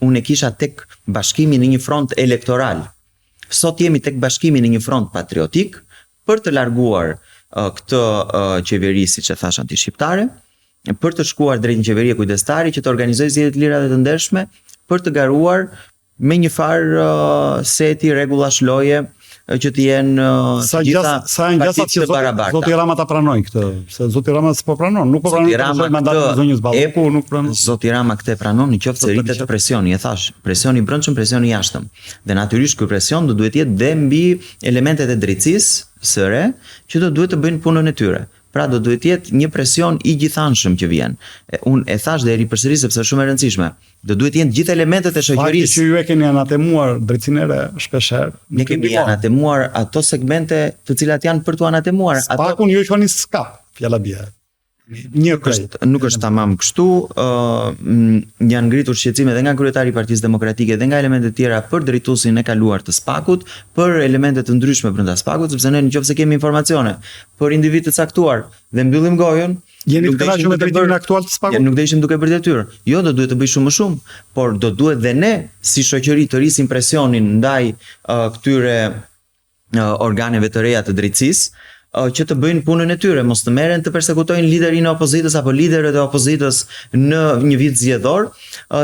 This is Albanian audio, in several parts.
unë e kisha tek bashkimi në një front elektoral. Sot jemi tek bashkimi në një front patriotik për të larguar këtë qeveri, siç e thash, anti-shqiptare, për të shkuar drejt një qeverie kujdestari që të organizojë zgjedhje të lira dhe të ndershme, për të garuar me një farë seti rregullash loje që të jenë të gjitha partitë të barabarta. Zoti Rama ta pranoi këtë, se Zoti Rama s'po pranon, nuk po pranon mandatin e zonjës Balloku, nuk pranon. Zoti Rama këtë e pranon nëse rritet presioni, e thash, presioni i brendshëm, presioni i jashtëm. Dhe natyrisht ky presion do duhet jetë dhe mbi elementet e drejtësisë së re që do duhet të bëjnë punën e tyre. Pra do duhet jetë një presion i gjithanshëm që vjen. Unë e thash dhe e ripërsëris sepse është shumë e rëndësishme. Do duhet jenë gjithë elementet e shoqërisë. Fakti që ju e keni anatemuar drejtësinë e re shpeshherë. Ne kemi anatemuar ato segmente të cilat janë për tu anatemuar. Spakun ju quani skap, fjala bie. Nuk është tamam kështu, janë ngritur shqetësime dhe nga kryetari i Partisë Demokratike dhe nga elemente tjera për drejtuesin e kaluar të SPAK-ut, për elemente të ndryshme brenda SPAK-ut, sepse ne nëse kemi informacione për individ të caktuar dhe mbyllim gojën, jeni të kënaqur me drejtimin aktual të SPAK-ut? Nuk do ishim duke bërë detyrë. Jo, do duhet të bëj shumë më shumë, por do duhet dhe ne si shoqëri të rrisim presionin ndaj këtyre organeve të reja të drejtësisë, që të bëjnë punën e tyre, mos të merren të përsekutojnë liderin e opozitës apo liderët e opozitës në një vit zgjedhor,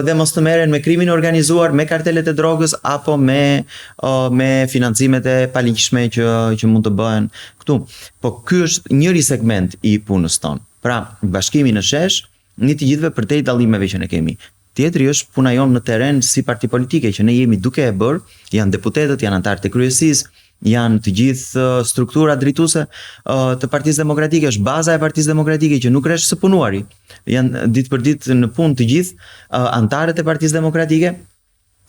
dhe mos të merren me krimin organizuar, me kartelet e drogës apo me financimet e paligjshme që mund të bëhen këtu. Po ky është njëri segment i punës tonë. Pra, bashkimi në shesh, një të gjithëve përtej dallimeve që ne kemi. Tjetri është puna jonë në terren si parti politike që ne jemi duke e bërë, janë deputetët, janë anëtarët e kryesisë, janë të gjithë struktura drejtuese të Partisë Demokratike, është baza e Partisë Demokratike që nuk rresh së punuari. Janë ditë për ditë në punë të gjithë anëtarët e Partisë Demokratike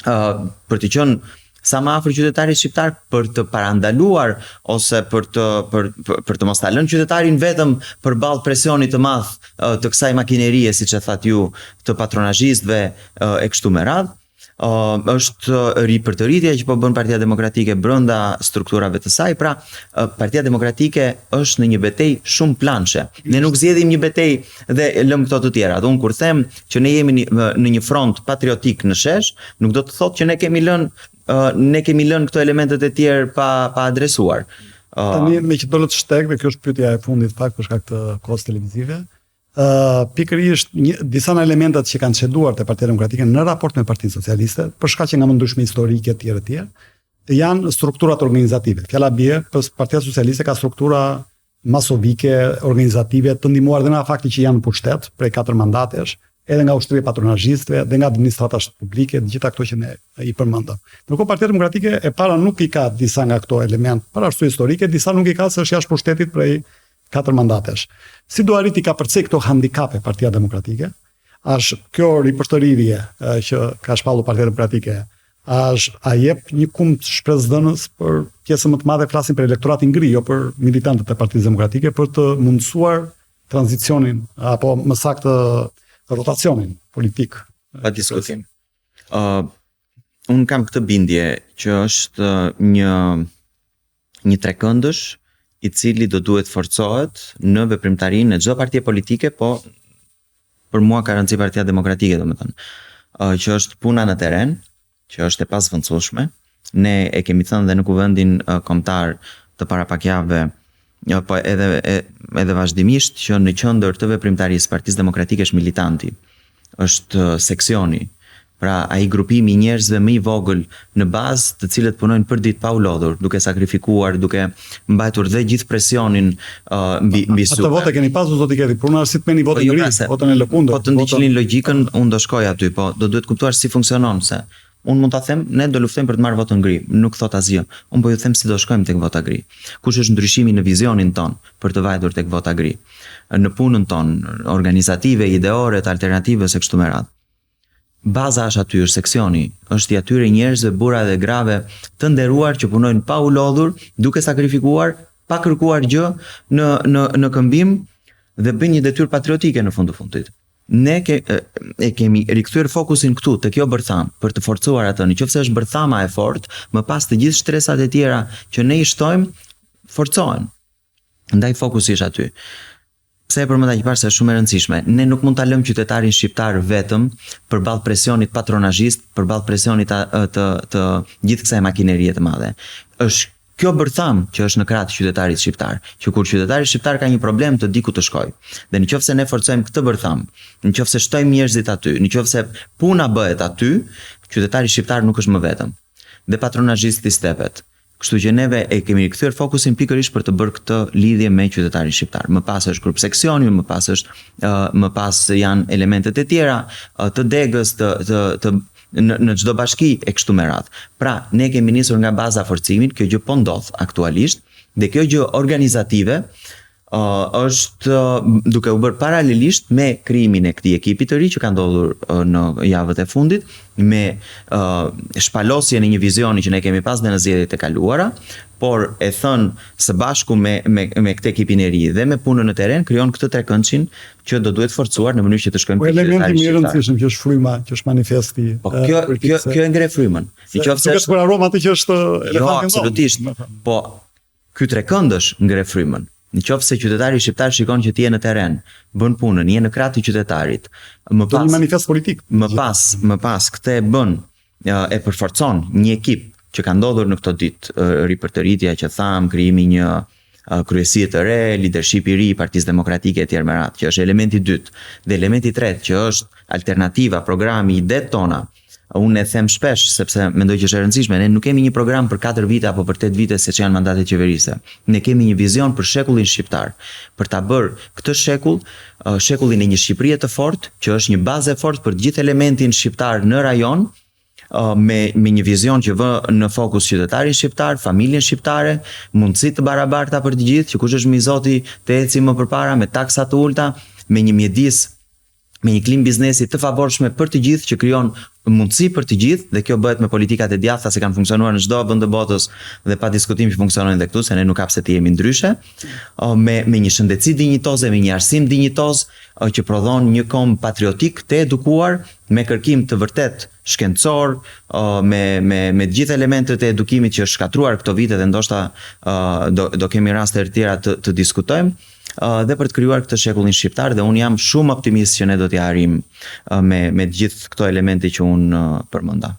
për të qenë sa më afër qytetarit shqiptar, për të parandaluar ose për të mos ta lënë qytetarin vetëm përballë presionit të madh të kësaj makinerie, siç e thatë ju, të patronazhistëve e kështu me radhë. Është ripërtëritja që po bën Partia Demokratike brenda strukturave të saj, pra Partia Demokratike është në një betejë shumë planshe. Ne nuk zgjedhim një betejë dhe lëm këto të tjera. Unë kur them që ne jemi në një front patriotik në shesh, nuk do të thotë që ne kemi lënë këto elementet e tjerë pa adresuar. Tani me që dolët shteg, dhe kjo është pyetja e fundit fakt për shkak të kohës televizive. Pikërisht disa nga elementet që kanë çeduar te Partia Demokratike në raport me Partinë Socialiste, për shkak që nga ndryshme historike të tjera, janë strukturat organizative. Fjala bie, Partia Socialiste ka struktura masovike, organizative, të ndihmuar dhe nga fakti që janë në pushtet prej 4 mandatesh, edhe nga ushtria patronazhistëve dhe nga administrata publike, të gjitha këto që ne i përmendëm. Ndërkohë Partia Demokratike e para nuk i ka disa nga këto element për arsye historike, disa nuk i ka se është jashtë pushtetit prej 4 mandatesh. Si do arriti ka përcej këto handikape Partia Demokratike? Kjo ripërtërirje që ka shpallur Partia Demokratike, a jep një kump shpresdhënës për pjesën më të madhe, flasin për elektoratin ngri, jo për militantët e Partisë Demokratike, për të mundësuar tranzicionin apo më saktë rotacionin politik. Pa diskutim. Unë kam këtë bindje që është një trekëndësh i cili do duhet forcohet në veprimtarinë e çdo partie politike, po për mua ka rëndësi Partia Demokratike, domethënë, që është puna në terren, që është e pasvendësueshme. Ne e kemi thënë dhe në kuvendin kombëtar të para pak javëve, po edhe vazhdimisht, që në qendër të veprimtarisë Partisë Demokratike është militanti, është seksioni. Pra ai grupimi i njerëzve më i vogël në bazë, të cilët punojnë për ditë pa u lodhur, duke sakrifikuar, duke mbajtur dhe gjithë presionin mbi sy. Ato vote keni pasur zoti Keti, por në arsit me një votë ngri, votën e lëkundër. Po të ndiqnin logjikën, unë do shkoj aty, po do duhet kuptuar si funksionon, se unë mund ta them, ne do luftojmë për të marrë votën ngri, nuk thot asgjë. Unë po ju them si do shkojmë tek vota ngri. Kush është ndryshimi në vizionin ton për të vajtur tek vota ngri? Në punën ton organizative, ideore, të alternativës e kështu me radhë. Baza është aty, është seksioni, është i atyre njerëzve, burra dhe grave të nderuar që punojnë pa u lodhur, duke sakrifikuar, pa kërkuar gjë në këmbim dhe bëjnë një detyrë patriotike në fund të fundit. Ne kemi rikthyer fokusin këtu te kjo bërtham për të forcuar atë. Nëse është bërthama e fortë, më pas të gjithë shtresat e tjera që ne i shtojmë forcohen. Ndaj fokusi është aty. pse e përmenda që parë se është shumë e rëndësishme. Ne nuk mund ta lëmë qytetarin shqiptar vetëm përballë presionit patronazhist, përballë presionit të gjithë kësaj makinerie të madhe. Është kjo bërtham që është në krah të qytetarit shqiptar, që kur qytetari shqiptar ka një problem të di ku të shkojë. Dhe nëse ne forcojmë këtë bërtham, nëse shtojmë njerëzit aty, nëse puna bëhet aty, qytetari shqiptar nuk është më vetëm. Dhe patronazhisti stepet. Kështu që neve e kemi rikthyer fokusin pikërisht për të bërë këtë lidhje me qytetarin shqiptar. Më pas është grup seksioni, më pas janë elementet e tjera të degës, në çdo bashki e kështu me radhë. Pra, ne kemi nisur nga baza forcimin, kjo gjë po ndodh aktualisht, dhe kjo gjë organizative është duke u bërë paralelisht me krijimin e këtij ekipi të ri që ka ndodhur në javët e fundit, me shpalosjen e një vizioni që ne kemi pas dhe në zgjedhjet e kaluara, por e thënë së bashku me këtë ekipin e ri dhe me punën në terren krijon këtë trekëndshin që do duhet forcuar në mënyrë që të shkojmë tek elementi më i rëndësishëm që është fryma, që është manifesti. Po kjo e ngre frymën. Nëse është për aroma atë që është jo, absolutisht. Po ky trekëndësh ngre frymën. Nëse qytetari shqiptar shikon që ti je në terren, bën punën, je në krah të qytetarit, më pas një manifest politik. Më pas këtë e bën, e përforcon një ekip që ka ndodhur në këto ditë, ripërtëritja që tham, krijimi një kryesie të re, leadership i ri i Partisë Demokratike etj. Me radhë, që është elementi i dytë, dhe elementi i tretë që është alternativa, programi, idetë tona. Unë e them shpesh sepse mendoj që është e rëndësishme, ne nuk kemi një program për 4 vite apo për 8 vite siç janë mandatet qeverisë. Ne kemi një vizion për shekullin shqiptar, për ta bërë këtë shekull, shekullin e një Shqipërie të fortë, që është një bazë e fortë për gjithë elementin shqiptar në rajon, me një vizion që vë në fokus qytetarin shqiptar, familjen shqiptare, mundësi të barabarta për të gjithë, që kush është mizoti të eci më përpara me taksa të ulta, me një mjedis, me një klim biznesi të favorshme për të gjithë që krijon mundësi për të gjithë, dhe kjo bëhet me politikat e djathta që kanë funksionuar në çdo vend të botës dhe pa diskutim që funksionojnë edhe këtu, se ne nuk ka pse të jemi ndryshe, me një shëndetësi dinjitoze, me një arsim dinjitoz që prodhon një kom patriotik të edukuar, me kërkim të vërtet shkencor, me të gjithë elementet e edukimit që është shkatruar këto vite dhe ndoshta do kemi raste të tjera të diskutojmë, dhe për të krijuar këtë shekullin shqiptar, dhe unë jam shumë optimist që ne do t'i arrijmë me gjithë këto elemente që unë përmenda.